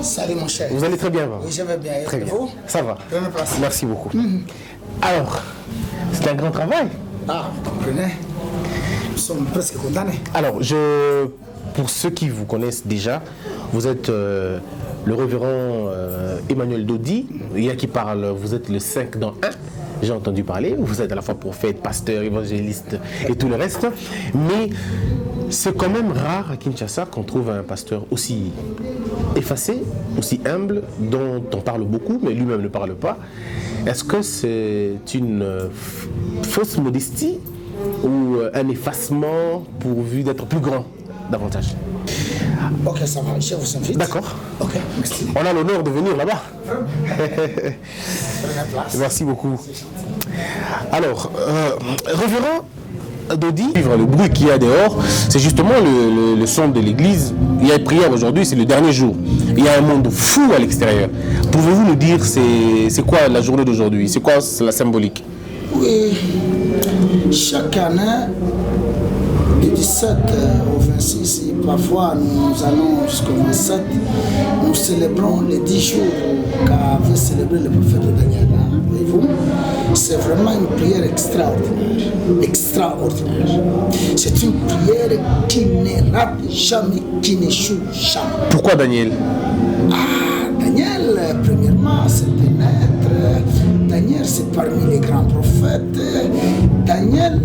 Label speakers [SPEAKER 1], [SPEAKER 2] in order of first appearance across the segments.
[SPEAKER 1] Salut mon cher.
[SPEAKER 2] Vous allez très bien,
[SPEAKER 1] Oui, je vais bien.
[SPEAKER 2] Très bien.
[SPEAKER 1] Vous?
[SPEAKER 2] Ça va.
[SPEAKER 1] Prenez place.
[SPEAKER 2] Merci beaucoup. Alors, c'est un grand travail.
[SPEAKER 1] Ah, vous comprenez. Nous sommes presque condamnés.
[SPEAKER 2] Alors, pour ceux qui vous connaissent déjà, vous êtes le révérend Emmanuel Dodi. Il y a qui parle, vous êtes le 5 dans 1. J'ai entendu parler. Vous êtes à la fois prophète, pasteur, évangéliste et tout le reste. Mais c'est quand même rare à Kinshasa qu'on trouve un pasteur aussi effacé, aussi humble, dont on parle beaucoup, mais lui-même ne parle pas. Est-ce que c'est une fausse modestie ou un effacement pourvu d'être plus grand davantage?
[SPEAKER 1] Ok, ça va, je vous invite.
[SPEAKER 2] D'accord.
[SPEAKER 1] Ok, merci.
[SPEAKER 2] On a l'honneur de venir là-bas.
[SPEAKER 1] Prenez place.
[SPEAKER 2] Merci beaucoup. Alors, révérend Dodi, le bruit qu'il y a dehors, c'est justement le son de l'église. Il y a une prière aujourd'hui, c'est le dernier jour. Il y a un monde fou à l'extérieur. Pouvez-vous nous dire c'est quoi la journée d'aujourd'hui? C'est quoi la symbolique?
[SPEAKER 1] Oui, chaque année, du 17 au 26, et parfois nous allons jusqu'au 27, nous célébrons les 10 jours qu'avait célébré le prophète Daniel. Voyez-vous, c'est vraiment une prière extraordinaire. Extraordinaire. C'est une prière qui ne rate jamais, qui n'échoue jamais.
[SPEAKER 2] Pourquoi Daniel?
[SPEAKER 1] Daniel, premièrement, c'est un être. Daniel, c'est parmi les grands prophètes. Daniel,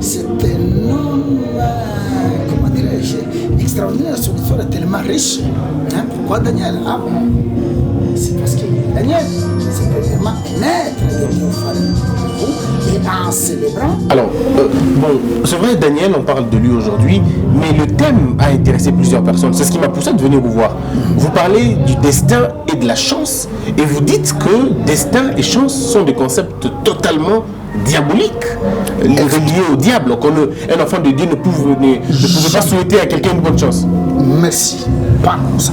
[SPEAKER 1] c'est un homme, comment dirais-je, extraordinaire. Son histoire est tellement riche. Pourquoi Daniel? C'est parce que Daniel, c'est premièrement un être de théophanie. Et en célébrant.
[SPEAKER 2] Alors, bon, c'est vrai, Daniel, on parle de lui aujourd'hui, mais le thème a intéressé plusieurs personnes. C'est ce qui m'a poussé de venir vous voir. Vous parlez du destin et de la chance, et vous dites que destin et chance sont des concepts totalement diaboliques, reliés au diable. Un enfant de Dieu ne pouvait pas souhaiter à quelqu'un une bonne chance.
[SPEAKER 1] Merci. Pas comme ça.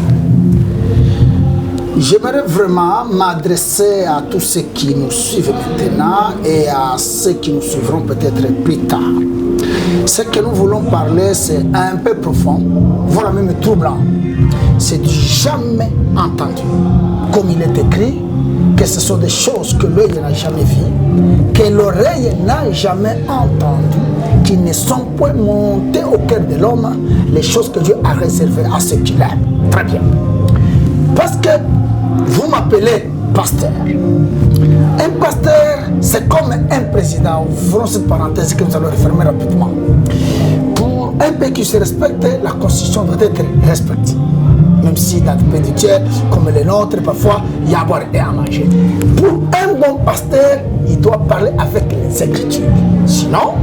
[SPEAKER 1] J'aimerais vraiment m'adresser à tous ceux qui nous suivent maintenant et à ceux qui nous suivront peut-être plus tard. Ce que nous voulons parler, c'est un peu profond, voire même troublant. C'est du jamais entendu. Comme il est écrit, que ce sont des choses que l'œil n'a jamais vues, que l'oreille n'a jamais entendues, qui ne sont point montées au cœur de l'homme, les choses que Dieu a réservées à ceux qui l'aiment. Très bien. Parce que vous m'appelez pasteur. Un pasteur, c'est comme un président. Ouvrons cette parenthèse que nous allons refermer rapidement. Pour un pays qui se respecte, la constitution doit être respectée. Même si dans des pays de Dieu, comme les nôtres, parfois, il y a à boire et à manger. Pour un bon pasteur, il doit parler avec les Écritures. Sinon,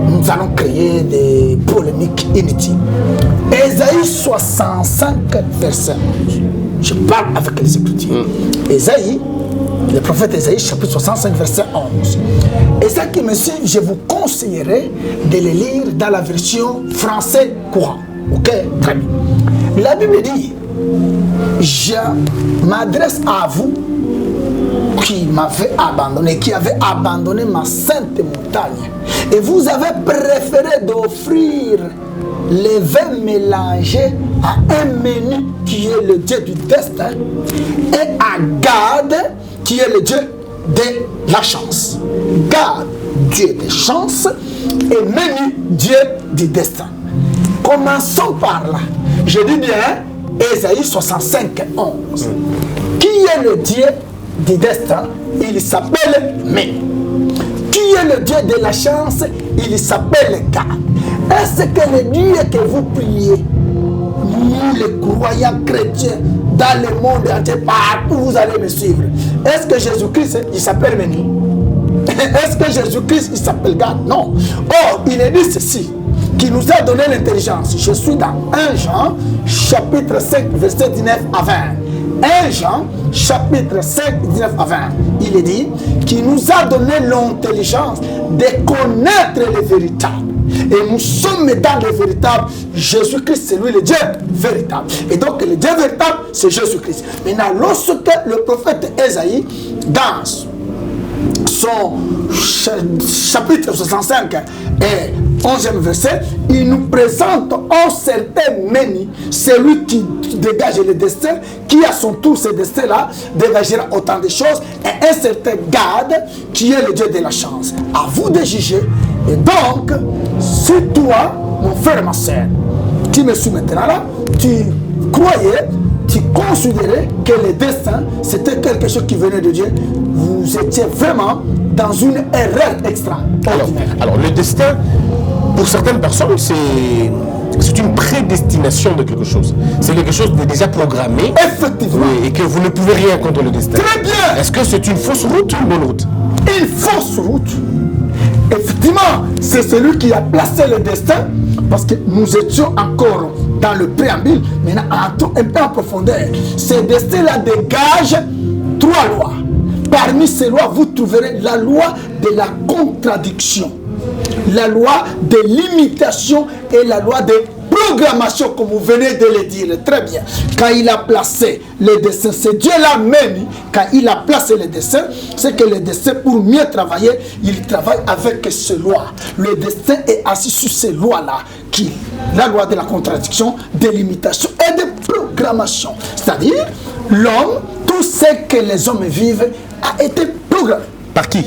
[SPEAKER 1] nous allons créer des polémiques inutiles. Ésaïe 65, verset 11. Je parle avec les Écritures. Ésaïe, le prophète Ésaïe, chapitre 65, verset 11. Et ça qui me suit, je vous conseillerais de les lire dans la version français courant. Ok? Très bien. La Bible dit, je m'adresse à vous qui m'avez abandonné, qui avez abandonné ma sainte montagne. Et vous avez préféré d'offrir les vins mélangés à un menu qui est le Dieu du destin et à Gad qui est le Dieu de la chance. Gad, Dieu des chances, et menu, Dieu du destin. Commençons par là. Je dis bien Ésaïe 65, 11. Qui est le Dieu du destin? Il s'appelle Menu. Qui est le Dieu de la chance? Il s'appelle Gad. Est-ce que le Dieu que vous priez, nous les croyants chrétiens, dans le monde entier, partout vous allez me suivre, est-ce que Jésus-Christ, il s'appelle Menu? Est-ce que Jésus-Christ, il s'appelle Gad? Non. Or, il est dit ceci, qui nous a donné l'intelligence. Je suis dans 1 Jean, chapitre 5, verset 19 à 20. 1 Jean, chapitre 5, 19 à 20. Il est dit, qui nous a donné l'intelligence de connaître le véritable. Et nous sommes dans le véritable. Jésus-Christ, c'est lui le Dieu véritable. Et donc, le Dieu véritable, c'est Jésus-Christ. Maintenant, lorsque le prophète Ésaïe, dans son chapitre 65 et 11e verset, il nous présente un certain Méni, celui qui dégage le destin, qui à son tour ce destin-là dégagera autant de choses, et un certain Gad, qui est le Dieu de la chance. À vous de juger. Et donc, si toi, mon frère et ma soeur, tu me suis maintenant là, tu croyais, tu considérais que le destin, c'était quelque chose qui venait de Dieu, vous étiez vraiment dans une erreur extraordinaire.
[SPEAKER 2] Alors, le destin, pour certaines personnes, c'est une prédestination de quelque chose. C'est quelque chose de déjà programmé.
[SPEAKER 1] Effectivement.
[SPEAKER 2] Oui, et que vous ne pouvez rien contre le destin.
[SPEAKER 1] Très bien.
[SPEAKER 2] Est-ce que c'est une fausse route ou une bonne route?
[SPEAKER 1] Une fausse route. Effectivement, c'est celui qui a placé le destin, parce que nous étions encore dans le préambule, maintenant un peu en profondeur. Ce destin-là dégage 3 lois. Parmi ces lois, vous trouverez la loi de la contradiction, la loi de l'imitation et la loi de programmation, comme vous venez de le dire. Très bien. Quand il a placé le dessin, c'est Dieu-là même, quand il a placé le dessin, c'est que le destin, pour mieux travailler, il travaille avec ces lois. Le destin est assis sur ces lois-là, qui la loi de la contradiction, de l'imitation et de programmation. C'est-à-dire, l'homme, tout ce que les hommes vivent, a été programmé.
[SPEAKER 2] Par qui?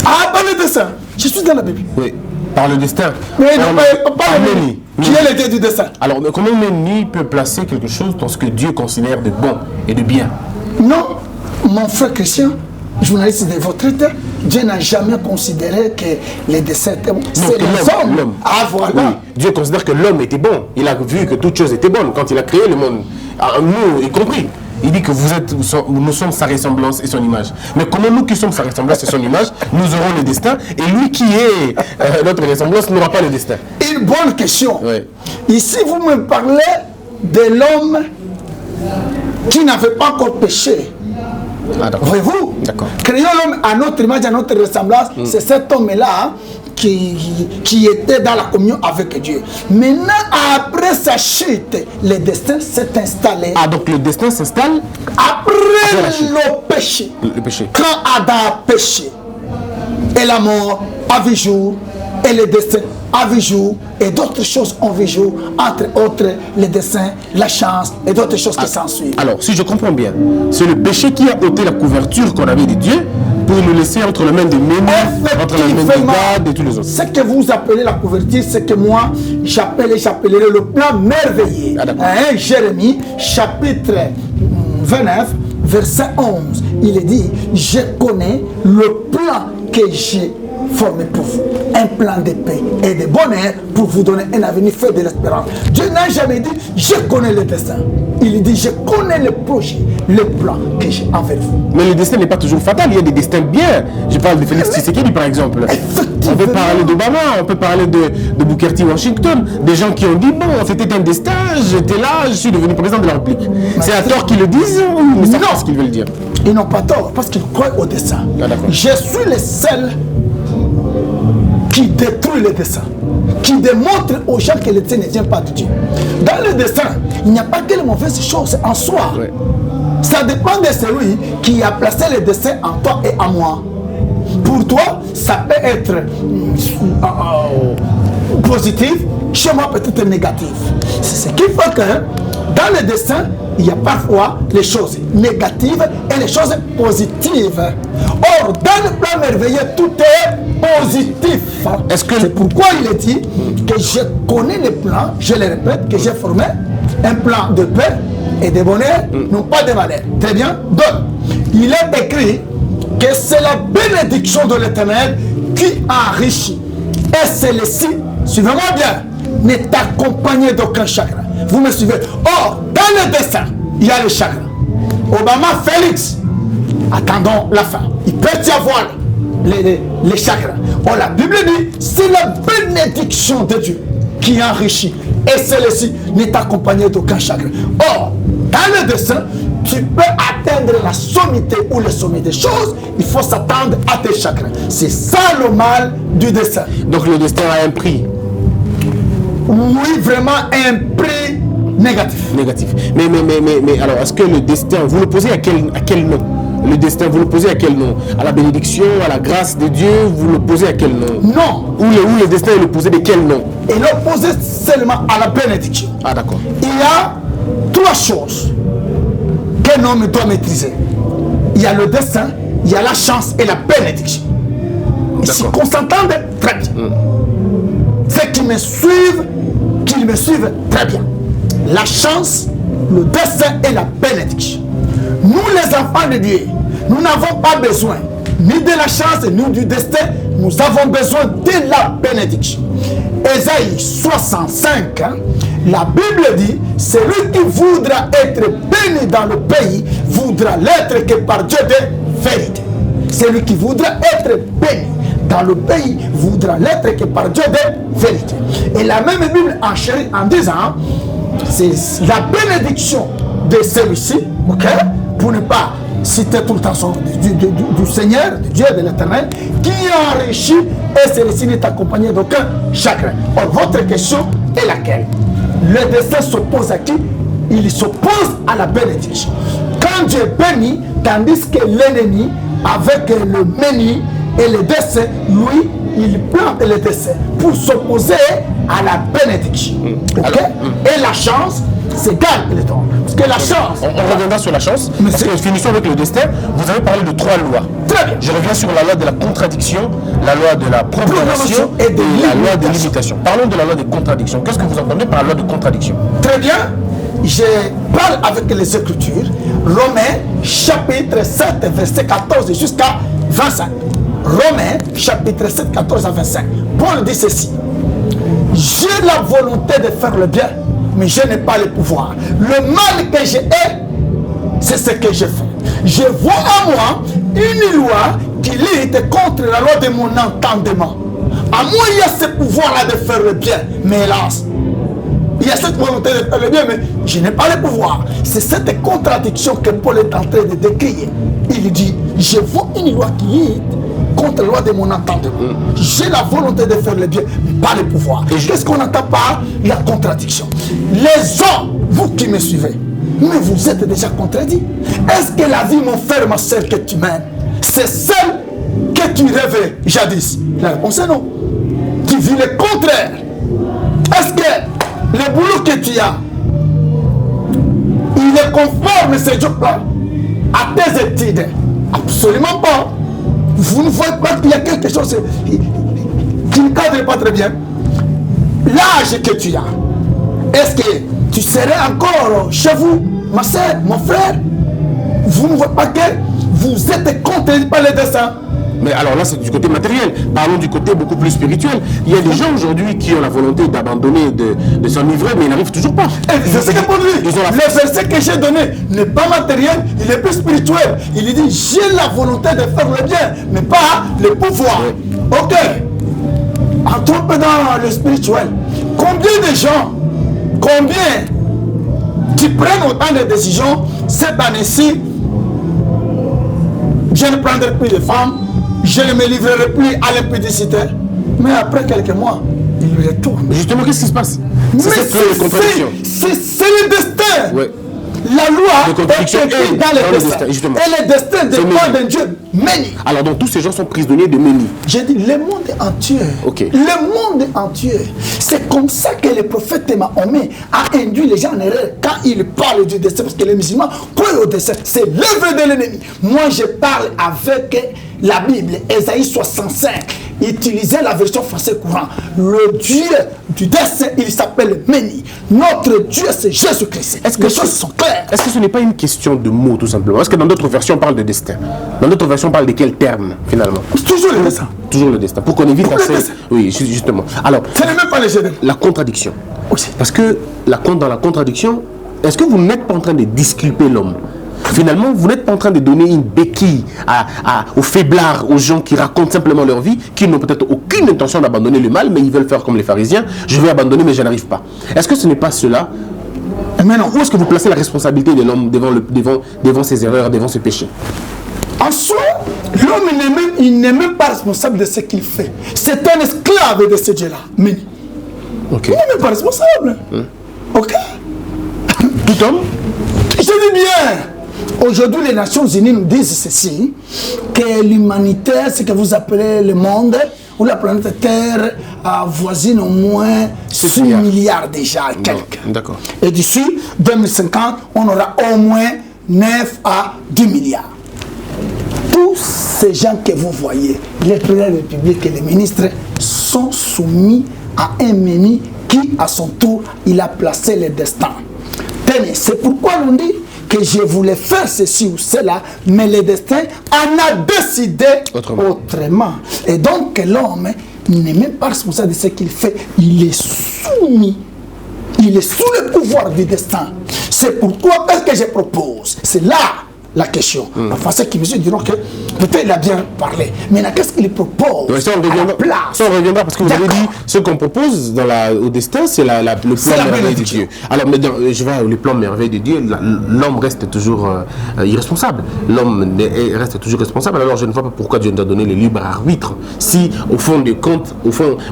[SPEAKER 1] Ah, par le destin. Je suis dans la Bible.
[SPEAKER 2] Oui, par le destin.
[SPEAKER 1] Mais non, pas le Méni. Qui est le Dieu du destin?
[SPEAKER 2] Alors, comment Méni peut placer quelque chose dans ce que Dieu considère de bon et de bien?
[SPEAKER 1] Non, mon frère Christian, journaliste de votre état, Dieu n'a jamais considéré que les desseins étaient bons. C'est les hommes. Ah, voilà.
[SPEAKER 2] Oui, Dieu considère que l'homme était bon. Il a vu que toutes choses étaient bonnes quand il a créé le monde. Nous y compris. Il dit que nous sommes sa ressemblance et son image. Mais comment nous qui sommes sa ressemblance et son image, nous aurons le destin, et lui qui est notre ressemblance n'aura pas le destin?
[SPEAKER 1] Une bonne question.
[SPEAKER 2] Oui.
[SPEAKER 1] Ici, vous me parlez de l'homme qui n'avait pas encore péché.
[SPEAKER 2] Ah,
[SPEAKER 1] voyez-vous?
[SPEAKER 2] D'accord.
[SPEAKER 1] Créons l'homme à notre image, à notre ressemblance. C'est cet homme-là qui était dans la communion avec Dieu. Maintenant, après sa chute, le destin s'est installé.
[SPEAKER 2] Ah, donc le destin s'installe
[SPEAKER 1] après le péché.
[SPEAKER 2] Le péché.
[SPEAKER 1] Quand Adam a péché, et la mort a vu jour, et le destin a vu jour, et d'autres choses ont vu jour, entre autres le destin, la chance, et d'autres choses qui s'ensuivent.
[SPEAKER 2] Alors, si je comprends bien, c'est le péché qui a ôté la couverture qu'on avait de Dieu pour nous laisser entre les mains de Méni, entre les mains de Gad et tous les autres.
[SPEAKER 1] Ce que vous appelez la couverture, c'est que moi, j'appellerai le plan merveilleux.
[SPEAKER 2] Ah,
[SPEAKER 1] Jérémie, chapitre 29, verset 11. Il est dit, je connais le plan que j'ai formé pour vous, un plan de paix et de bonheur pour vous donner un avenir fait de l'espérance. Dieu n'a jamais dit, je connais le destin. Il dit, je connais le projet, le plan que j'ai envers vous.
[SPEAKER 2] Mais le destin n'est pas toujours fatal, il y a des destins bien. Je parle de Félix Tshisekedi par exemple. On peut parler d'Obama, on peut parler de Booker T. Washington, des gens qui ont dit, bon, c'était un destin, j'étais là, je suis devenu président de la République. C'est à tort qu'ils le disent ou ils savent pas ce qu'ils veulent dire?
[SPEAKER 1] Ils n'ont pas tort, parce qu'ils croient au destin.
[SPEAKER 2] Ah,
[SPEAKER 1] je suis le seul qui détruit le destin, qui démontre aux gens que le destin ne vient pas de Dieu. Dans le destin, il n'y a pas que les mauvaises choses en soi.
[SPEAKER 2] Ouais.
[SPEAKER 1] Ça dépend de celui qui a placé le destin en toi et en moi. Pour toi, ça peut être positif, chez moi peut-être négatif. C'est ce qui fait que dans le destin, il y a parfois les choses négatives et les choses positives. Or, dans le plan merveilleux, tout est positif. C'est pourquoi il est dit que je connais les plans, je le répète, que j'ai formé un plan de paix et de bonheur, non pas de malheur. Très bien. Donc, il est écrit que c'est la bénédiction de l'Éternel qui enrichit. Et celle-ci, suivez-moi bien, n'est accompagnée d'aucun chagrin. Vous me suivez? Or, dans le destin, il y a le chagrin. Obama, Félix, attendons la fin. Il peut y avoir les chagrins. Or, la Bible dit, c'est la bénédiction de Dieu qui enrichit. Et celle-ci n'est accompagnée d'aucun chagrin. Or, dans le destin, tu peux atteindre la sommité ou le sommet des choses, il faut s'attendre à tes chagrins. C'est ça le mal du destin.
[SPEAKER 2] Donc le destin a un prix.
[SPEAKER 1] Oui, vraiment un prix négatif.
[SPEAKER 2] Négatif. Mais alors, est-ce que le destin, vous le posez à quel nom? Le destin, vous le posez à quel nom? À la bénédiction, à la grâce de Dieu, vous le posez à quel nom?
[SPEAKER 1] Non.
[SPEAKER 2] Ou le destin est l'opposé de quel nom?
[SPEAKER 1] Et l'opposé seulement à la bénédiction.
[SPEAKER 2] Ah d'accord.
[SPEAKER 1] Il y a 3 choses qu'un homme doit maîtriser. Il y a le destin, il y a la chance et la bénédiction. Et si qu'on s'entende très bien. Ceux qui me suivent, qu'ils me suivent très bien. La chance, le destin et la bénédiction. Nous les enfants de Dieu, nous n'avons pas besoin ni de la chance ni du destin, nous avons besoin de la bénédiction. Ésaïe 65, la Bible dit, celui qui voudra être béni dans le pays, voudra l'être que par Dieu de vérité. Celui qui voudra être béni dans le pays, voudra l'être que par Dieu de vérité. Et la même Bible enchérit en disant, c'est la bénédiction de celui-ci, ok, pour ne pas citer tout le temps son, du Seigneur, du Dieu de l'Éternel, qui enrichit et celui-ci n'est accompagné d'aucun chagrin. Or, votre question est laquelle? Le destin s'oppose à qui? Il s'oppose à la bénédiction. Quand Dieu bénit, tandis que l'ennemi, avec le béni et le destin, lui, il plante le destin pour s'opposer à la bénédiction. Okay? Et la chance, c'est garde le temps. Parce que la chance...
[SPEAKER 2] On reviendra sur la chance. Parce que finissons avec le destin. Vous avez parlé de 3 lois.
[SPEAKER 1] Très bien.
[SPEAKER 2] Je reviens sur la loi de la contradiction, la loi de la programmation et la loi de l'imitation. Parlons de la loi de contradiction. Qu'est-ce que vous entendez par la loi de contradiction?
[SPEAKER 1] Très bien. Je parle avec les Écritures. Romains, chapitre 7, verset 14 jusqu'à 25. Romains, chapitre 7, 14 à 25. Paul dit ceci. J'ai la volonté de faire le bien, mais je n'ai pas le pouvoir. Le mal que j'ai, c'est ce que je fais. Je vois en moi une loi qui lutte contre la loi de mon entendement. À moi, il y a ce pouvoir-là de faire le bien, mais hélas, il y a cette volonté de faire le bien, mais je n'ai pas le pouvoir. C'est cette contradiction que Paul est en train de décrire. Il dit, je vois une loi qui lutte contre la loi de mon entendement. J'ai la volonté de faire le bien, mais pas le pouvoir. Qu'est-ce qu'on entend par la contradiction? Les hommes, vous qui me suivez, mais vous êtes déjà contredits. Est-ce que la vie, mon frère, ma soeur, que tu mènes, c'est celle que tu rêvais jadis? La réponse est non. Tu vis le contraire. Est-ce que le boulot que tu as, il est conforme, ce job-là, à tes études? Absolument pas. Vous ne voyez pas qu'il y a quelque chose qui ne cadre pas très bien. L'âge que tu as, est-ce que tu serais encore chez vous, ma soeur, mon frère? Vous ne voyez pas que vous êtes contredit par le destin?
[SPEAKER 2] Mais alors là, c'est du côté matériel. Parlons du côté beaucoup plus spirituel. Il y a des gens aujourd'hui qui ont la volonté d'abandonner, de s'enivrer, mais ils n'arrivent toujours pas.
[SPEAKER 1] C'est ce que pour lui. Le verset que j'ai donné n'est pas matériel, il est plus spirituel. Il dit, j'ai la volonté de faire le bien, mais pas le pouvoir. Ok. Entrons dans le spirituel. Combien de gens, qui prennent autant de décisions cette année-ci? Je ne prendrai plus de femmes, je ne me livrerai plus à l'impudicité. Mais après quelques mois, il lui retourne.
[SPEAKER 2] Mais justement, qu'est-ce qui se passe? C'est cette contradiction.
[SPEAKER 1] C'est le destin.
[SPEAKER 2] Ouais.
[SPEAKER 1] La loi est écrite dans le destin. Et le destin dépend d'un Dieu Méni.
[SPEAKER 2] Alors donc tous ces gens sont prisonniers de Méni.
[SPEAKER 1] J'ai dit le monde entier.
[SPEAKER 2] Okay.
[SPEAKER 1] Le monde entier. C'est comme ça que le prophète Mahomet a induit les gens en erreur quand il parle du destin. Parce que les musulmans croient au destin. C'est l'œuvre de l'ennemi. Moi je parle avec la Bible, Ésaïe 65. Utilisez la version française courant. Le Dieu du destin, il s'appelle Méni. Notre Dieu, c'est Jésus-Christ. Est-ce que les choses sont claires?
[SPEAKER 2] Est-ce que ce n'est pas une question de mots, tout simplement? Est-ce que dans d'autres versions, on parle de destin? Dans d'autres versions, on parle de quel terme, finalement?
[SPEAKER 1] Toujours le destin.
[SPEAKER 2] Toujours le destin. Pour qu'on évite assez... Oui, justement. Alors,
[SPEAKER 1] ce n'est même pas les généraux.
[SPEAKER 2] La contradiction.
[SPEAKER 1] Aussi.
[SPEAKER 2] Parce que dans la contradiction, est-ce que vous n'êtes pas en train de disculper l'homme? Finalement, vous n'êtes pas en train de donner une béquille aux faiblards, aux gens qui racontent simplement leur vie, qui n'ont peut-être aucune intention d'abandonner le mal, mais ils veulent faire comme les pharisiens. Je vais abandonner, mais je n'arrive pas. Est-ce que ce n'est pas cela? Maintenant, où est-ce que vous placez la responsabilité de l'homme devant ses erreurs, devant ses péchés?
[SPEAKER 1] En soi, l'homme il n'est même pas responsable de ce qu'il fait. C'est un esclave de ce Dieu-là. Mais
[SPEAKER 2] okay.
[SPEAKER 1] Il n'est même pas responsable. Ok?
[SPEAKER 2] Tout homme?
[SPEAKER 1] Je dis bien. Aujourd'hui, les Nations Unies nous disent ceci, que l'humanité, ce que vous appelez le monde, ou la planète Terre, avoisine au moins 6 milliards déjà, quelques.
[SPEAKER 2] D'accord.
[SPEAKER 1] Et d'ici 2050, on aura au moins 9 à 10 milliards. Tous ces gens que vous voyez, les présidents de la République et les ministres, sont soumis à un menu qui, à son tour, il a placé le destin. Tenez, c'est pourquoi on dit que je voulais faire ceci ou cela, mais le destin en a décidé autrement. Et donc l'homme n'est même pas responsable de ce qu'il fait, il est soumis. Il est sous le pouvoir du destin. C'est pourquoi qu'est-ce que je propose? C'est là la question. Enfin, ceux qui me diront que peut-être il a bien parlé. Mais qu'est-ce qu'il propose?
[SPEAKER 2] Ça, on reviendra parce que vous avez dit ce qu'on propose au destin, c'est le plan merveilleux de Dieu. Alors, mais je vais au plan merveilleux de Dieu, l'homme reste toujours irresponsable. L'homme reste toujours responsable. Alors, je ne vois pas pourquoi Dieu nous a donné le libre arbitre. Si, au fond du compte, au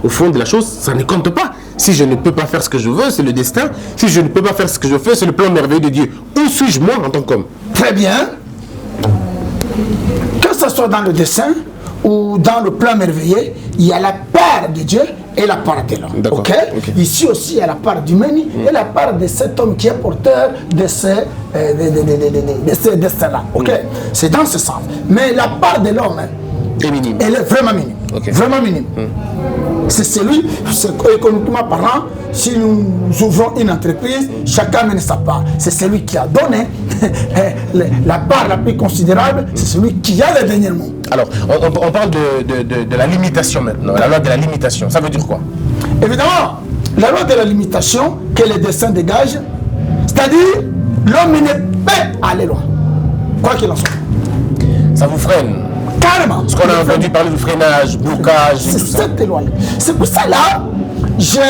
[SPEAKER 2] fond de la chose, ça ne compte pas. Si je ne peux pas faire ce que je veux, c'est le destin. Si je ne peux pas faire ce que je fais, c'est le plan merveilleux de Dieu. Où suis-je moi en tant qu'homme?
[SPEAKER 1] Très bien. Que ce soit dans le dessin ou dans le plan merveilleux, il y a la part de Dieu et la part de l'homme. Okay? Ici aussi, il y a la part du menu et la part de cet homme qui est porteur de ces destins-là. C'est dans ce sens. Mais la part de l'homme, elle est vraiment minime. Vraiment minime. C'est celui, économiquement parlant, si nous ouvrons une entreprise, chacun mène sa part. C'est celui qui a donné la part la plus considérable, c'est celui qui a le dernier mot.
[SPEAKER 2] Alors, on parle de la limitation maintenant, la loi de la limitation. Ça veut dire quoi?
[SPEAKER 1] Évidemment, la loi de la limitation que les dessins dégagent, c'est-à-dire l'homme ne peut aller loin, quoi qu'il en soit.
[SPEAKER 2] Ça vous freine?
[SPEAKER 1] Carrément.
[SPEAKER 2] Ce qu'on a entendu parler de freinage, blocage,
[SPEAKER 1] c'est cette loi. C'est pour ça là, je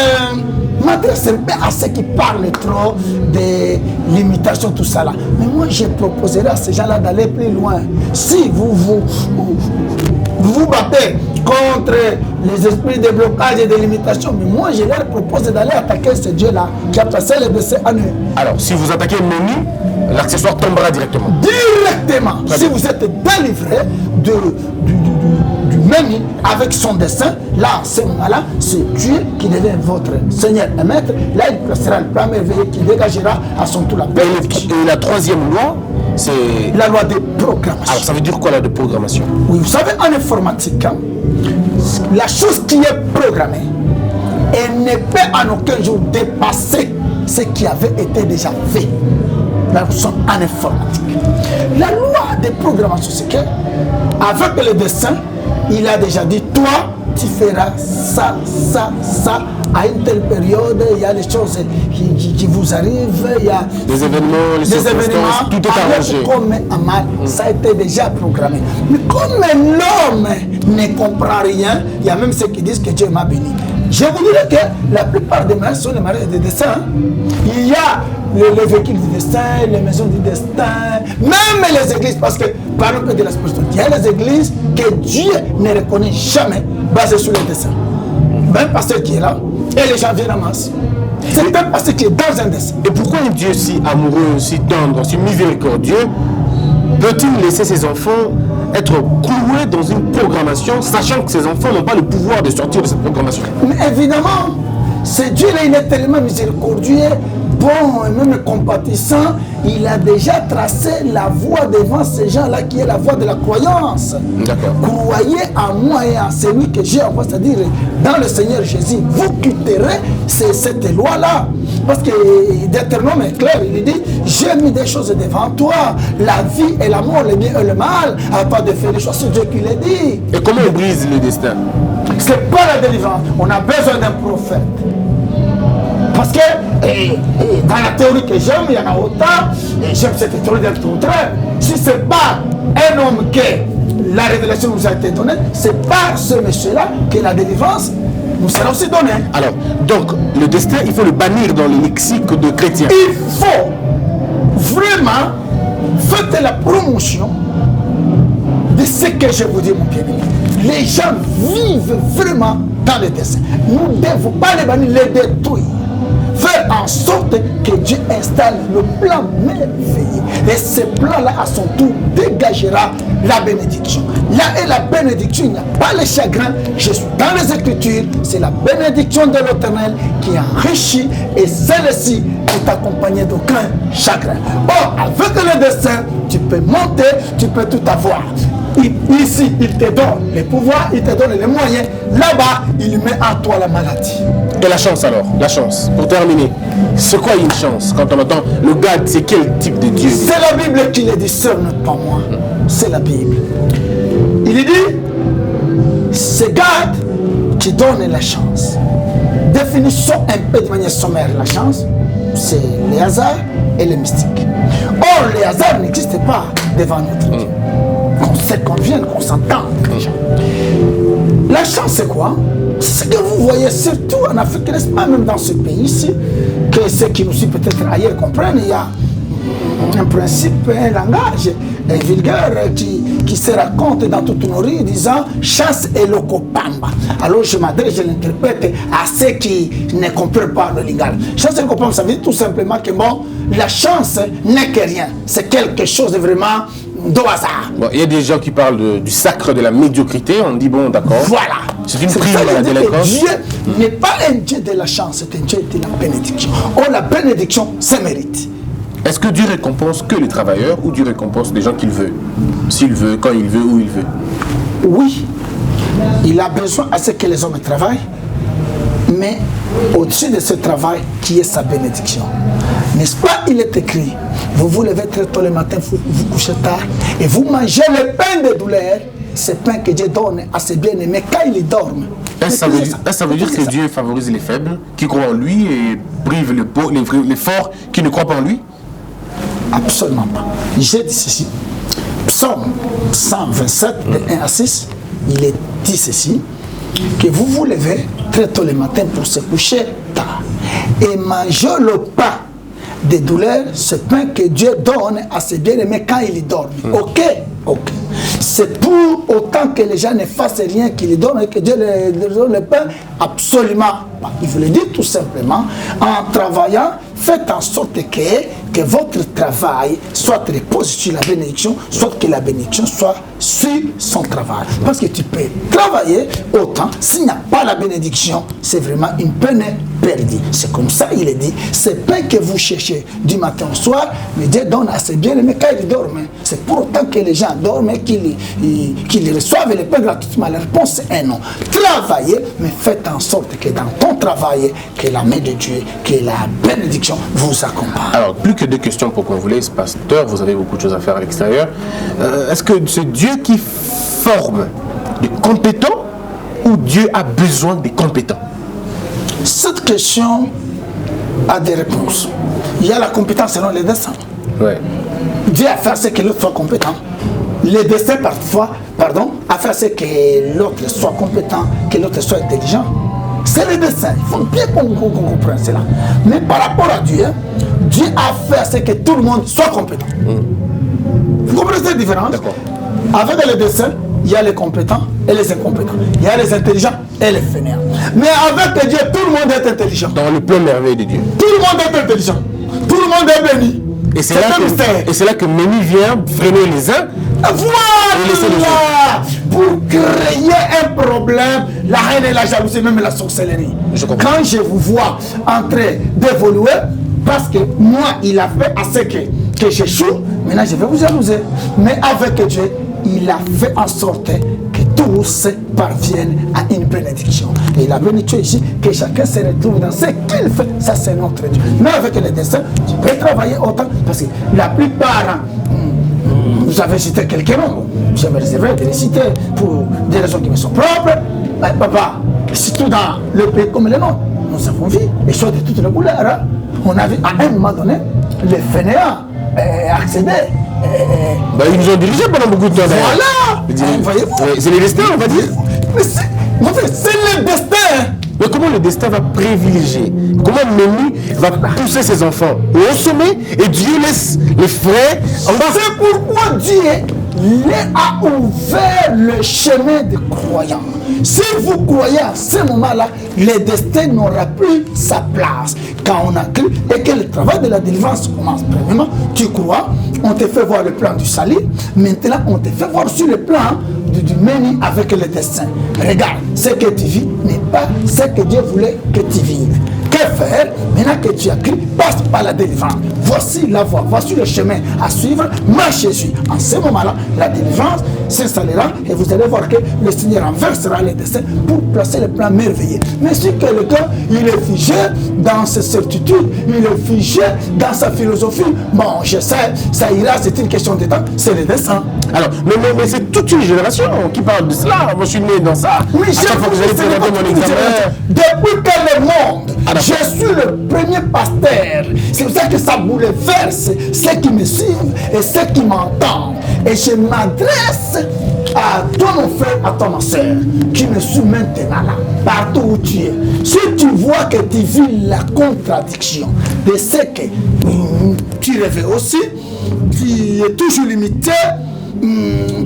[SPEAKER 1] m'adresse un peu à ceux qui parlent trop des limitations, tout ça là. Mais moi, je proposerais à ces gens-là d'aller plus loin. Si vous battez contre les esprits de blocage et de limitation, mais moi, je leur propose d'aller attaquer ce Dieu-là qui a placé les décès en eux.
[SPEAKER 2] Alors, si vous attaquez le menu, l'accessoire tombera directement.
[SPEAKER 1] Directement. Si vous êtes délivré du menu avec son dessein, là, à ce moment-là, c'est Dieu qui devient votre Seigneur et Maître. Là, il placera le plan merveilleux qui dégagera à son tour la paix.
[SPEAKER 2] Et la troisième loi, c'est
[SPEAKER 1] la loi de programmation.
[SPEAKER 2] Alors, ça veut dire quoi, la de programmation?
[SPEAKER 1] Oui, vous savez, en informatique, hein, la chose qui est programmée, elle ne peut en aucun jour dépasser ce qui avait été déjà fait. Là, nous sommes en informatique. La loi de programmation, c'est que, avec le dessin, il a déjà dit, toi, tu feras ça, ça, ça, à une telle période, il y a des choses qui vous arrivent, il y a
[SPEAKER 2] des événements, tout est arrangé.
[SPEAKER 1] Comme un mal, ça a été déjà programmé. Mais comme l'homme ne comprend rien, il y a même ceux qui disent que Dieu m'a béni. Je vous dirais que la plupart des mariages sont les mariages de destin. Il y a les véhicules du destin, les maisons du destin, même les églises, parce que, parlons de la spiritualité, il y a les églises que Dieu ne reconnaît jamais basées sur les dessins. Même pasteur qui est là, et les gens viennent en masse. C'est un pasteur qui est dans un dessin.
[SPEAKER 2] Et pourquoi un Dieu si amoureux, si tendre, si miséricordieux, peut-il laisser ses enfants être cloués dans une programmation, sachant que ses enfants n'ont pas le pouvoir de sortir de cette programmation?
[SPEAKER 1] Mais évidemment, ce Dieu-là, il est tellement miséricordieux, bon et même compatissant, il a déjà tracé la voie devant ces gens-là qui est la voie de la croyance. Croyez en moi et en celui que j'ai envoyé, c'est-à-dire dans le Seigneur Jésus, vous quitterez cette loi-là. Parce que Deutéronome est clair, il dit, j'ai mis des choses devant toi, la vie et la mort, le bien et le mal, à pas de faire les choses, c'est Dieu qui l'a dit.
[SPEAKER 2] Et comment on brise le destin?
[SPEAKER 1] C'est pas la délivrance, on a besoin d'un prophète. Parce que dans la théorie que j'aime, il y en a autant, et j'aime cette théorie d'être contraire. Si ce n'est pas un homme que la révélation nous a été donnée, c'est par ce monsieur-là que la délivrance nous sera aussi donnée.
[SPEAKER 2] Alors, donc, le destin, il faut le bannir dans le lexique de chrétien.
[SPEAKER 1] Il faut vraiment faire la promotion de ce que je vous dis, mon bien-aimé. Les gens vivent vraiment dans le destin. Nous ne devons pas les bannir, les détruire. Faire en en sorte que Dieu installe le plan merveilleux. Et ce plan-là, à son tour, dégagera la bénédiction. Là est la bénédiction, il n'y a pas le chagrin. Je suis dans les Écritures, c'est la bénédiction de l'Éternel qui enrichit et celle-ci est accompagnée d'aucun chagrin. Or, avec le destin, tu peux monter, tu peux tout avoir. Ici, il te donne les pouvoirs, il te donne les moyens. Là-bas, il met en toi la maladie.
[SPEAKER 2] Et la chance alors, la chance. Pour terminer, c'est quoi une chance quand on entend le God, c'est quel type de Dieu?
[SPEAKER 1] C'est la Bible qui le discerne, pas moi. C'est la Bible. Il dit, c'est God qui donne la chance. Définissons un peu de manière sommaire la chance. C'est les hasards et les mystiques. Or, les hasards n'existent pas devant notre Dieu. Qu'on sait qu'on vienne, qu'on s'entende déjà. La chance, c'est quoi? C'est ce que vous voyez surtout en Afrique, n'est-ce pas, même dans ce pays-ci, que ceux qui nous suivent peut-être ailleurs comprennent, il y a un principe, un langage vulgaire qui se raconte dans toutes nos rues disant chasse et locopamba. Alors je m'adresse, je l'interprète à ceux qui ne comprennent pas le langage. Chasse et locopamba, ça veut dire tout simplement que bon, la chance n'est que rien. C'est quelque chose de vraiment de hasard.
[SPEAKER 2] Bon, il y a des gens qui parlent du sacre de la médiocrité. On dit bon, d'accord.
[SPEAKER 1] Voilà.
[SPEAKER 2] C'est une prime à la délinquance.
[SPEAKER 1] Dieu n'est pas un Dieu de la chance, c'est un Dieu de la bénédiction. Or, la bénédiction, c'est mérite.
[SPEAKER 2] Est-ce que Dieu récompense que les travailleurs ou Dieu récompense les gens qu'il veut? S'il veut, quand il veut, où il veut?
[SPEAKER 1] Oui, il a besoin à ce que les hommes travaillent, mais au-dessus de ce travail, qui est sa bénédiction. N'est-ce pas, il est écrit, vous vous levez très tôt le matin, vous vous couchez tard, et vous mangez le pain de douleur, ce pain que Dieu donne à ses bien-aimés quand ils dorment.
[SPEAKER 2] Ça veut dire que Dieu favorise les faibles, qui croient en lui, et prive les forts qui ne croient pas en lui?
[SPEAKER 1] Absolument pas. J'ai dit ceci. Psaume 127, de 1 à 6, il est dit ceci, que vous vous levez très tôt le matin pour se coucher tard et manger le pain de douleur, ce pain que Dieu donne à ses bien-aimés quand ils dorment. Ok. C'est pour autant que les gens ne fassent rien qu'il les donne et que Dieu leur donne le pain? Absolument pas. Il voulait dire tout simplement, en travaillant, faites en sorte que votre travail soit reposé sur la bénédiction, soit que la bénédiction soit sur son travail. Parce que tu peux travailler autant, s'il n'y a pas la bénédiction, c'est vraiment une peine perdue. C'est comme ça, il est dit, c'est pain que vous cherchez du matin au soir, mais Dieu donne à ses bien-aimés quand ils dorment. C'est pour autant que les gens dorment et qu'ils reçoivent le pain gratuitement. La réponse est non. Travaillez, mais faites en sorte que dans ton travail, que la main de Dieu, que la bénédiction vous accompagne.
[SPEAKER 2] Alors, plus que deux questions pour qu'on vous laisse, pasteur, vous avez beaucoup de choses à faire à l'extérieur. Est-ce que c'est Dieu qui forme des compétents ou Dieu a besoin des compétents?
[SPEAKER 1] Cette question a des réponses. Il y a la compétence selon les destins.
[SPEAKER 2] Ouais.
[SPEAKER 1] Dieu a fait ce que l'autre soit compétent. Les destins, parfois, a fait ce que l'autre soit compétent, que l'autre soit intelligent. C'est le destin. Il faut bien qu'on comprenne cela. Mais par rapport à Dieu, Dieu a fait ce que tout le monde soit compétent. Vous comprenez cette différence? Avec le destin, il y a les compétents et les incompétents. Il y a les intelligents et les fainéants. Mais avec Dieu, tout le monde est intelligent.
[SPEAKER 2] Dans le plein merveille de Dieu.
[SPEAKER 1] Tout le monde est intelligent. Tout le monde est béni.
[SPEAKER 2] Et c'est là que Méni vient freiner les uns.
[SPEAKER 1] Voilà! Pour créer un problème, la haine et la jalousie, même la sorcellerie. Quand je vous vois en train d'évoluer, parce que moi, il a fait à ce que j'échoue, maintenant je vais vous jalouser. Mais avec Dieu, il a fait en sorte que tous parviennent à une bénédiction. Et la bénédiction ici, que chacun se retrouve dans ce qu'il fait, ça c'est notre Dieu. Mais avec le destin, tu peux travailler autant, parce que la plupart, vous avez cité quelques noms, je me réserverai de les citer pour des raisons qui me sont propres. Mais papa, surtout dans le pays comme le nôtre, nous avons vu les choses de toutes les couleurs. Hein. On a vu à un moment donné les fainéants accéder.
[SPEAKER 2] Ils nous ont dirigés pendant beaucoup de temps.
[SPEAKER 1] Voilà!
[SPEAKER 2] Voyez-vous? C'est le destin, on va dire.
[SPEAKER 1] Mais c'est le destin!
[SPEAKER 2] Mais comment le destin va privilégier? Comment Méni va pousser ses enfants au sommet et Dieu laisse les frères?
[SPEAKER 1] C'est pourquoi Dieu a ouvert le chemin des croyants. Si vous croyez à ce moment-là, le destin n'aura plus sa place. Quand on a cru, et que le travail de la délivrance commence. Premièrement, tu crois, on te fait voir le plan du salut, maintenant on te fait voir sur le plan du menu avec le destin. Regarde, ce que tu vis n'est pas ce que Dieu voulait que tu vives. Que faire? Maintenant que tu as crié, passe par la délivrance. Voici la voie, voici le chemin à suivre, marche Jésus. En ce moment-là, la délivrance s'installera et vous allez voir que le Seigneur renversera les destins pour placer le plan merveilleux. Mais si quelqu'un, il est figé dans ses certitudes, il est figé dans sa philosophie, bon, je sais, ça ira, c'est une question de temps, c'est le destin.
[SPEAKER 2] Alors, mais c'est toute une génération qui parle de cela. Moi, je suis né dans ça.
[SPEAKER 1] Oui,
[SPEAKER 2] à chaque fois que j'allais présenter mon examen.
[SPEAKER 1] Depuis que le monde, je suis le premier pasteur. C'est pour ça que ça bouleverse ceux qui me suivent et ceux qui m'entendent. Et je m'adresse à toi, mon frère, à toi, ma soeur, qui me suit maintenant là, partout où tu es. Si tu vois que tu vis la contradiction de ce que tu rêvais aussi, qui est toujours limité,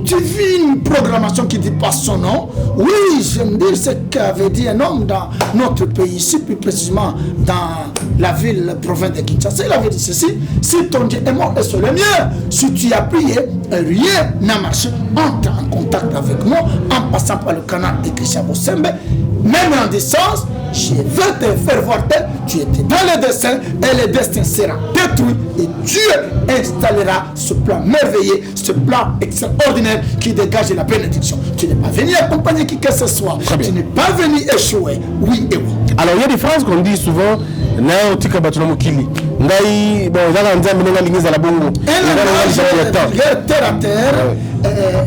[SPEAKER 1] tu vis une programmation qui ne dit pas son nom. Oui, j'aime dire ce qu'avait dit un homme dans notre pays, ici plus précisément dans la ville, la province de Kinshasa. Il avait dit ceci: si ton Dieu est mort et c'est le mien, si tu as prié, rien n'a marché, entre en contact avec moi en passant par le canal de Christian Bosembe, même en distance. Je veux te faire voir tel, tu étais dans le destin et le destin sera détruit et Dieu installera ce plan merveilleux, ce plan extraordinaire qui dégage la bénédiction. Tu n'es pas venu accompagner qui que ce soit, tu n'es pas venu échouer, oui et oui.
[SPEAKER 2] Alors il y a des phrases qu'on dit souvent, Nao tika batuna mokili. Ngai bon zala nzambe nga lingiza la bongo.
[SPEAKER 1] Terre à terre,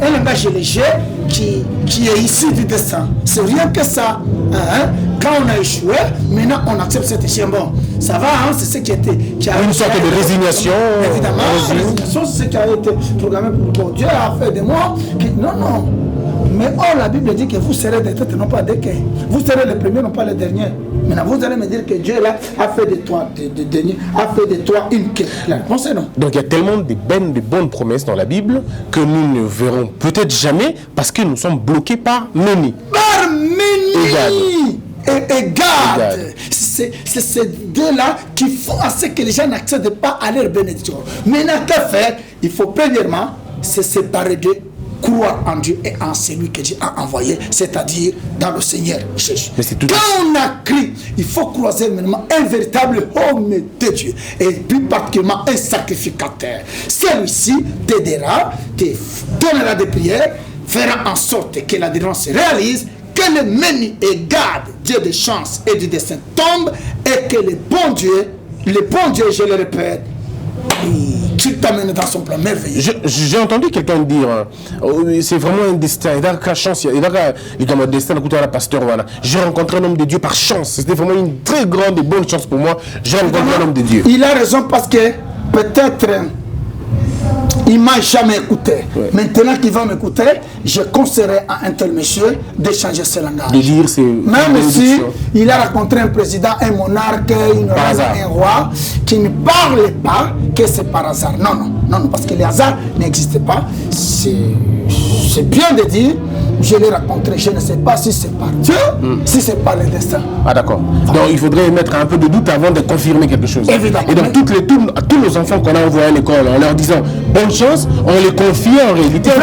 [SPEAKER 1] un langage léger qui est ici du destin. C'est rien que ça. Hein? Quand on a échoué, maintenant on accepte cet échec. Bon, ça va, hein? C'est ce qui a été.
[SPEAKER 2] Une sorte de résignation.
[SPEAKER 1] Évidemment, la résignation, c'est ce qui a été programmé pour Dieu a fait de moi. Non. Mais la Bible dit que vous serez des têtes, non pas des quais. Vous serez les premiers, non pas les derniers. Maintenant, vous allez me dire que Dieu là a fait de toi, a fait de toi une quête. La réponse est non.
[SPEAKER 2] Donc il y a tellement de bonnes promesses dans la Bible que nous ne verrons peut-être jamais parce que nous sommes bloqués par Méni.
[SPEAKER 1] Par Méni et Gad. C'est ces deux-là qui font à ce que les gens n'accèdent pas à leur bénédiction. Maintenant, que faire? Il faut premièrement se séparer d'eux, croire en Dieu et en celui que Dieu a envoyé, c'est-à-dire dans le Seigneur Jésus. Quand on a crié, il faut croiser maintenant un véritable homme de Dieu et plus particulièrement un sacrificateur. Celui-ci t'aidera, te donnera des prières, fera en sorte que la délivrance se réalise, que le Méni et Gad, Dieu de chance et du destin, tombe et que le bon Dieu, je le répète, tu t'amènes dans son plan merveilleux.
[SPEAKER 2] J'ai entendu quelqu'un dire c'est vraiment un destin. Il a qu'à chance. Il a comme un destin. La pasteur, voilà. J'ai rencontré un homme de Dieu par chance. C'était vraiment une très grande et bonne chance pour moi. J'ai rencontré un homme de Dieu.
[SPEAKER 1] Il a raison parce que peut-être il m'a jamais écouté. Ouais. Maintenant qu'il va m'écouter, je conseillerais à un tel monsieur d'échanger ce langage.
[SPEAKER 2] De dire c'est
[SPEAKER 1] même si il a rencontré un président, un monarque, un roi qui ne parlait pas que c'est par hasard. Non, parce que les hasards n'existent pas. C'est bien de dire, je l'ai rencontré, je ne sais pas si c'est par Dieu, si c'est par le destin.
[SPEAKER 2] Ah d'accord. Donc il faudrait mettre un peu de doute avant de confirmer quelque chose.
[SPEAKER 1] Évidemment.
[SPEAKER 2] Et donc à tous nos enfants qu'on a envoyés à l'école, en leur disant bonne chance, on les confie en réalité entre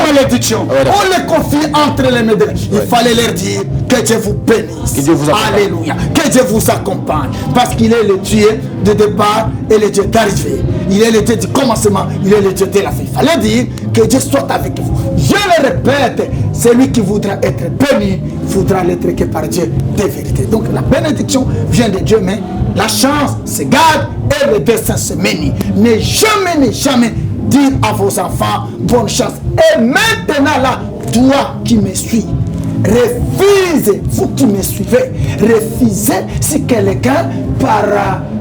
[SPEAKER 2] les
[SPEAKER 1] malédiction. On les confie entre les mains de Dieu. Il fallait leur dire que Dieu vous bénisse.
[SPEAKER 2] Que Dieu vous accompagne.
[SPEAKER 1] Alléluia. Que Dieu vous accompagne. Parce qu'il est le Dieu de départ et le Dieu d'arrivée. Il est le Dieu du commencement, il est le Dieu de la fin. Il fallait dire que Dieu soit avec vous. Je le répète, celui qui voudra être béni voudra l'être que par Dieu de vérité. Donc la bénédiction vient de Dieu, mais la chance se garde et le destin se ménit. Ne jamais dire à vos enfants bonne chance. Et maintenant là, toi qui me suis, refusez, vous qui me suivez, refusez si quelqu'un par,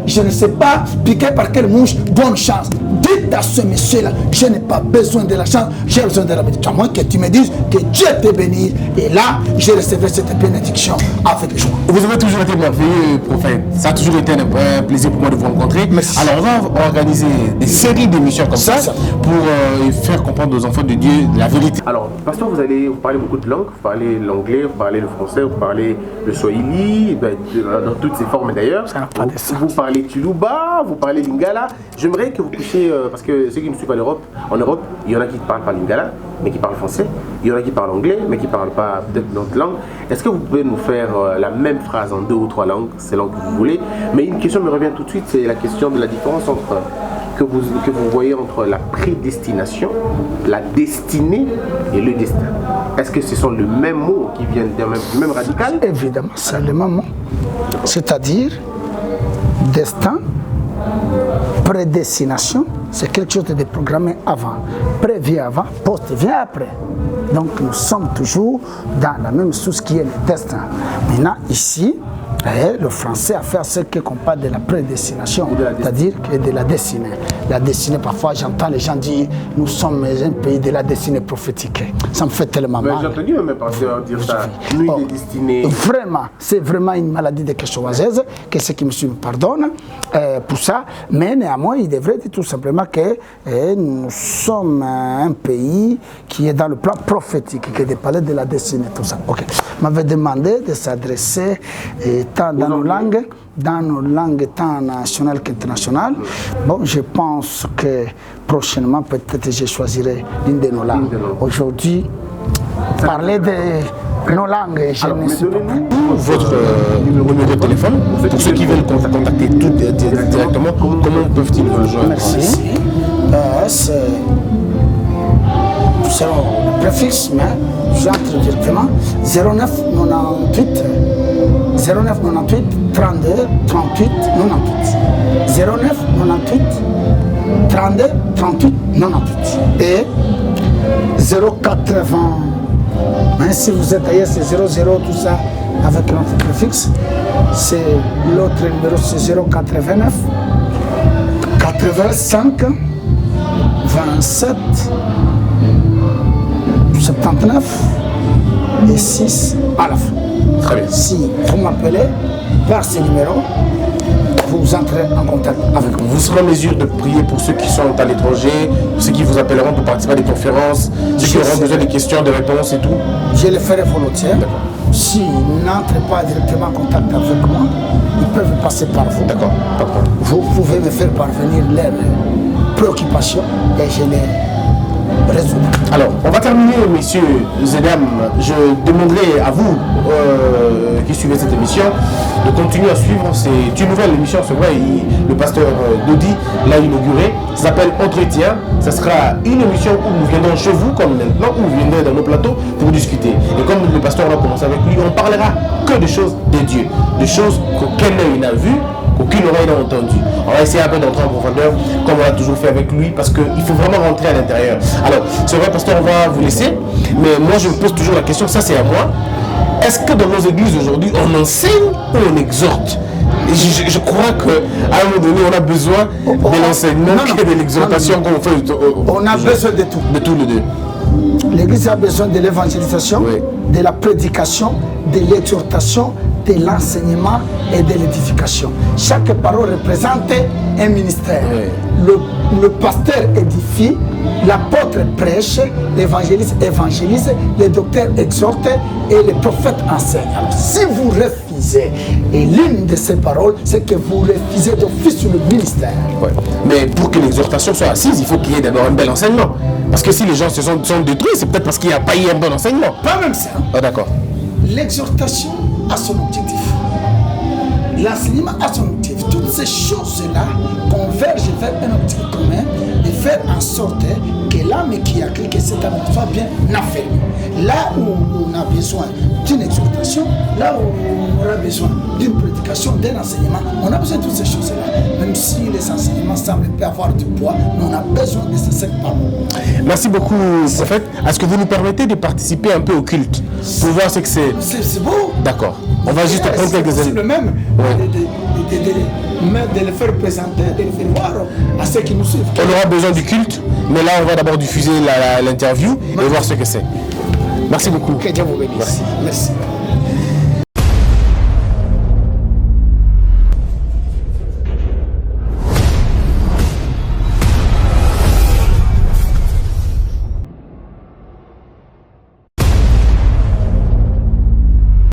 [SPEAKER 1] je ne sais pas, piqué par quelle mouche, bonne chance. Dites dans ce monsieur-là, je n'ai pas besoin de l'argent, j'ai besoin de la bénédiction. À moins que tu me dises que Dieu te bénisse. Et là, je recevrai cette bénédiction avec joie.
[SPEAKER 2] Vous avez toujours été merveilleux, prophète. Ça a toujours été un plaisir pour moi de vous rencontrer.
[SPEAKER 1] Merci.
[SPEAKER 2] Alors, on va organiser des séries d'émissions comme ça pour faire comprendre aux enfants de Dieu la vérité. Alors, pasteur, vous parlez beaucoup de langues. Vous parlez l'anglais, vous parlez le français, vous parlez le swahili, dans toutes ses formes d'ailleurs. Vous parlez Tuluba, vous parlez lingala. J'aimerais que vous puissiez, parce que ceux qui nous suivent en Europe, il y en a qui ne parlent pas lingala, mais qui parlent français. Il y en a qui parlent anglais, mais qui ne parlent pas peut-être d'autres langues. Est-ce que vous pouvez nous faire la même phrase en 2 ou 3 langues, c'est langues que vous voulez? Mais une question me revient tout de suite, c'est la question de la différence entre que vous voyez entre la prédestination, la destinée et le destin. Est-ce que ce sont le même mot qui viennent du même radical?
[SPEAKER 1] Évidemment, c'est le même mot. C'est-à-dire, destin, prédestination, c'est quelque chose de déprogrammé avant. Pré vient avant, post vient après. Donc nous sommes toujours dans la même source qui est le destin. Maintenant, ici, le français a fait ce qu'on parle de la prédestination, c'est-à-dire de la destinée. La destinée, parfois j'entends les gens dire nous sommes un pays de la destinée prophétique. Ça me fait tellement mal.
[SPEAKER 2] J'ai entendu même pasteur dire ça. Nous, il est destiné.
[SPEAKER 1] Vraiment, c'est vraiment une maladie de questionnaise, que ceux qui me suivent me pardonnent pour ça. Mais néanmoins, il devrait dire tout simplement que nous sommes un pays qui est dans le plan prophétique, qui est de parler de la destinée, tout ça. Ok. M'avait demandé de s'adresser tant dans nos langues tant nationales qu'internationales. Bon, je pense que prochainement, peut-être, je choisirai l'une de nos langues. Aujourd'hui, parler de nos langues, je ne sais pas.
[SPEAKER 2] Votre numéro de téléphone, pour ceux qui veulent contacter tout directement, comment peuvent-ils vous rejoindre?
[SPEAKER 1] Merci. C'est le préfixe, mais j'entre directement 09 98 09 98 32 38 98 09 98 32 38 98 et 080. Même si vous êtes ailleurs, c'est 00 tout ça avec notre préfixe. C'est l'autre numéro, c'est 089 85 27 79 et 6 à la fin.
[SPEAKER 2] Très bien.
[SPEAKER 1] Si vous m'appelez par ce numéro, vous entrez en contact avec moi.
[SPEAKER 2] Vous serez en mesure de prier pour ceux qui sont à l'étranger, ceux qui vous appelleront pour participer à des conférences, ceux qui auront besoin de questions, de réponses et tout?
[SPEAKER 1] Je le ferai volontiers. S'ils n'entrent pas directement en contact avec moi, ils peuvent passer par vous.
[SPEAKER 2] D'accord.
[SPEAKER 1] Vous pouvez me faire parvenir leurs préoccupations et je les résoudre.
[SPEAKER 2] Alors, on va terminer, messieurs et dames. Je demanderai à vous qui suivez cette émission de continuer à suivre. C'est une nouvelle émission, c'est vrai. Le pasteur Dodi l'a inauguré. Ça s'appelle Entretien. Ça sera une émission où nous viendrons chez vous, comme maintenant, où vous viendrez dans nos plateaux pour discuter. Et comme le pasteur va commencer avec lui, on parlera que de choses de Dieu, de choses qu'aucun œil n'a vues, qu'aucune oreille n'a entendu. On va essayer un peu d'entrer en profondeur, comme on l'a toujours fait avec lui, parce qu'il faut vraiment rentrer à l'intérieur. Alors, c'est vrai, pasteur, on va vous laisser, mais moi je me pose toujours la question, ça c'est à moi. Est-ce que dans nos églises aujourd'hui, on enseigne ou on exhorte? Et je crois qu'à un moment donné, on a besoin de l'enseignement et de l'exhortation qu'on fait.
[SPEAKER 1] On a besoin de tout.
[SPEAKER 2] De tous les deux.
[SPEAKER 1] L'Église a besoin de l'évangélisation,
[SPEAKER 2] Oui.
[SPEAKER 1] de la prédication, de l'exhortation, de l'enseignement et de l'édification. Chaque parole représente un ministère.
[SPEAKER 2] Oui.
[SPEAKER 1] Le pasteur édifie, l'apôtre prêche, l'évangéliste évangélise, le docteur exhorte et le prophète enseigne. Alors, si vous refusez et l'une de ces paroles, c'est que vous refusez d'office le ministère.
[SPEAKER 2] Ouais. Mais pour que l'exhortation soit assise, il faut qu'il y ait d'abord un bel enseignement. Parce que si les gens se sont détruits, c'est peut-être parce qu'il n'y a pas eu un bon enseignement.
[SPEAKER 1] Pas même ça.
[SPEAKER 2] Ah, d'accord.
[SPEAKER 1] L'exhortation a son objectif. L'enseignement a son objectif. Toutes ces choses-là convergent vers un objectif commun de faire en sorte que l'âme qui a cru que cette âme soit bien affermie. Là où on a besoin d'une exhortation, là où on aura besoin d'une prédication, d'un enseignement, on a besoin de toutes ces choses-là. Même si les enseignements ensemble peut avoir du poids, mais on a besoin de ces 5 paroles.
[SPEAKER 2] Merci beaucoup, prophète. Est-ce que vous nous permettez de participer un peu au culte pour voir ce que c'est?
[SPEAKER 1] C'est beau.
[SPEAKER 2] D'accord. On va juste prendre quelques
[SPEAKER 1] C'est le même de le faire présenter, de le faire voir à ceux qui nous suivent.
[SPEAKER 2] On aura besoin du culte, mais là on va d'abord diffuser l'interview et voir ce que c'est. Merci beaucoup.
[SPEAKER 1] Que Dieu vous bénisse.
[SPEAKER 2] Merci.
[SPEAKER 1] Merci.